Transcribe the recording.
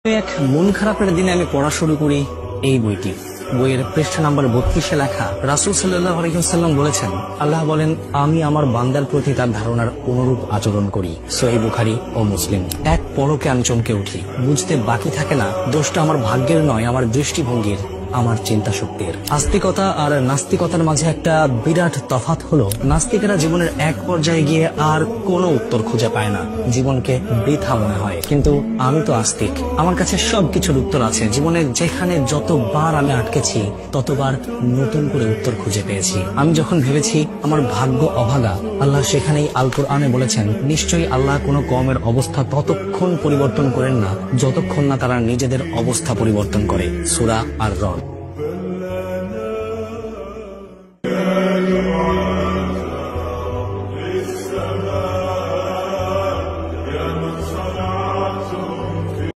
এক মন খারাপের দিনে আমি পড়া শুরু করি এই বইটি। বইয়ের পৃষ্ঠা নাম্বার 32-এ লেখা, রাসূল সাল্লাল্লাহু আলাইহি ওয়াসাল্লাম বলেছেন, আল্লাহ বলেন, আমি আমার বান্দার প্রতি তার ধারণার অনুরূপ আচরণ করি। সহিহ বুখারী ও মুসলিম। এক পলকে আমি চমকে উঠি, বুঝতে বাকি থাকে না দোষটা আমার ভাগ্যের নয়, আমার দৃষ্টিভঙ্গির, আমার চিন্তা শক্তির। আস্তিকতা আর নাস্তিকতার মাঝে একটা বিরাট তফাৎ হলো, নাস্তিকেরা জীবনের এক পর্যায়ে গিয়ে আর কোনো উত্তর খুঁজে পায় না, জীবনকে বৃথা মনে হয়। কিন্তু আমি তো আস্তিক, আমার কাছে সবকিছুর উত্তর আছে। জীবনে যেখানে যতবার আমি আটকেছি ততবার নতুন করে উত্তর খুঁজে পেয়েছি। আমি যখন ভেবেছি আমার ভাগ্য অভাগা, আল্লাহ সেখানেই আল কোরআনে বলেছেন, নিশ্চয়ই আল্লাহ কোনো কওমের অবস্থা ততক্ষণ পরিবর্তন করেন না যতক্ষণ না তারা নিজেদের অবস্থা পরিবর্তন করে। সূরা আর রদ।